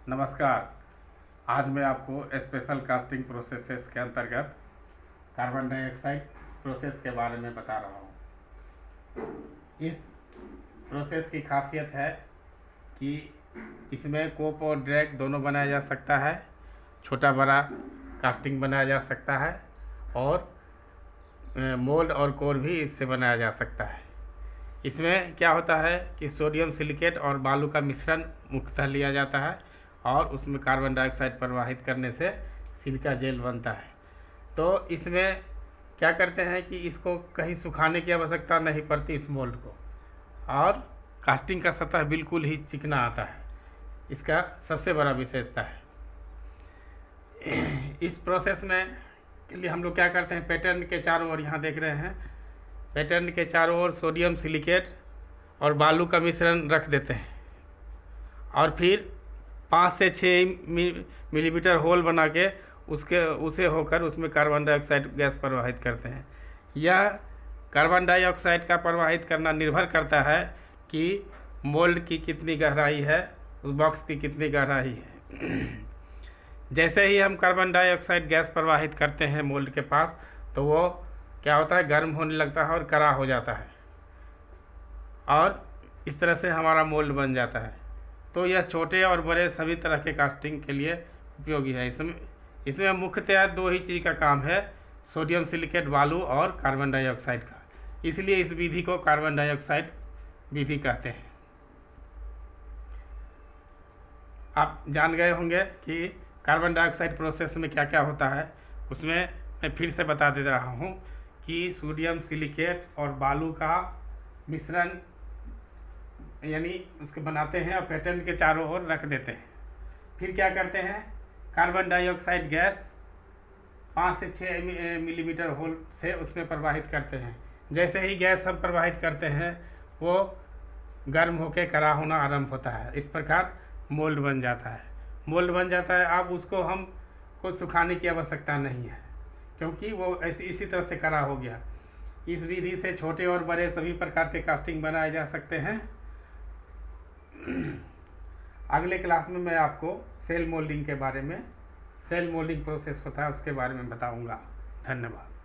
नमस्कार। आज मैं आपको स्पेशल कास्टिंग प्रोसेसेस के अंतर्गत कार्बन डाइऑक्साइड प्रोसेस के बारे में बता रहा हूँ। इस प्रोसेस की खासियत है कि इसमें कोप और ड्रैग दोनों बनाया जा सकता है, छोटा बड़ा कास्टिंग बनाया जा सकता है और मोल्ड और कोर भी इससे बनाया जा सकता है। इसमें क्या होता है कि सोडियम सिलिकेट और बालू का मिश्रण मुख्यतः लिया जाता है और उसमें कार्बन डाइऑक्साइड प्रवाहित करने से सिलिका जेल बनता है। तो इसमें क्या करते हैं कि इसको कहीं सुखाने की आवश्यकता नहीं पड़ती इस मोल्ड को, और कास्टिंग का सतह बिल्कुल ही चिकना आता है। इसका सबसे बड़ा विशेषता है। इस प्रोसेस में के लिए हम लोग क्या करते हैं, पैटर्न के चारों ओर यहाँ देख रहे हैं, पैटर्न के चारों ओर सोडियम सिलिकेट और बालू का मिश्रण रख देते हैं और फिर 5 से 6 मिलीमीटर होल बना के उसे होकर उसमें कार्बन डाइऑक्साइड गैस प्रवाहित करते हैं। यह कार्बन डाइऑक्साइड का प्रवाहित करना निर्भर करता है कि मोल्ड की कितनी गहराई है, उस बॉक्स की कितनी गहराई है। जैसे ही हम कार्बन डाइऑक्साइड गैस प्रवाहित करते हैं मोल्ड के पास, तो वो क्या होता है, गर्म होने लगता है और कड़ा हो जाता है और इस तरह से हमारा मोल्ड बन जाता है। तो यह छोटे और बड़े सभी तरह के कास्टिंग के लिए उपयोगी है। इसमें मुख्यतः 2 ही चीज़ का काम है, सोडियम सिलिकेट बालू और कार्बन डाइऑक्साइड का। इसलिए इस विधि को कार्बन डाइऑक्साइड विधि कहते हैं। आप जान गए होंगे कि कार्बन डाइऑक्साइड प्रोसेस में क्या क्या होता है। उसमें मैं फिर से बता दे रहा हूँ कि सोडियम सिलिकेट और बालू का मिश्रण यानी उसके बनाते हैं और पैटर्न के चारों ओर रख देते हैं। फिर क्या करते हैं, कार्बन डाइऑक्साइड गैस 5 से 6 मिलीमीटर होल से उसमें प्रवाहित करते हैं। जैसे ही गैस हम प्रवाहित करते हैं वो गर्म होकर कड़ा होना आरंभ होता है। इस प्रकार मोल्ड बन जाता है। मोल्ड बन जाता है। अब उसको हमको सुखाने की आवश्यकता नहीं है क्योंकि वो इसी तरह से कड़ा हो गया। इस विधि से छोटे और बड़े सभी प्रकार के कास्टिंग बनाए जा सकते हैं। अगले क्लास में मैं आपको सेल मोल्डिंग के बारे में, सेल मोल्डिंग प्रोसेस होता है उसके बारे में बताऊंगा। धन्यवाद।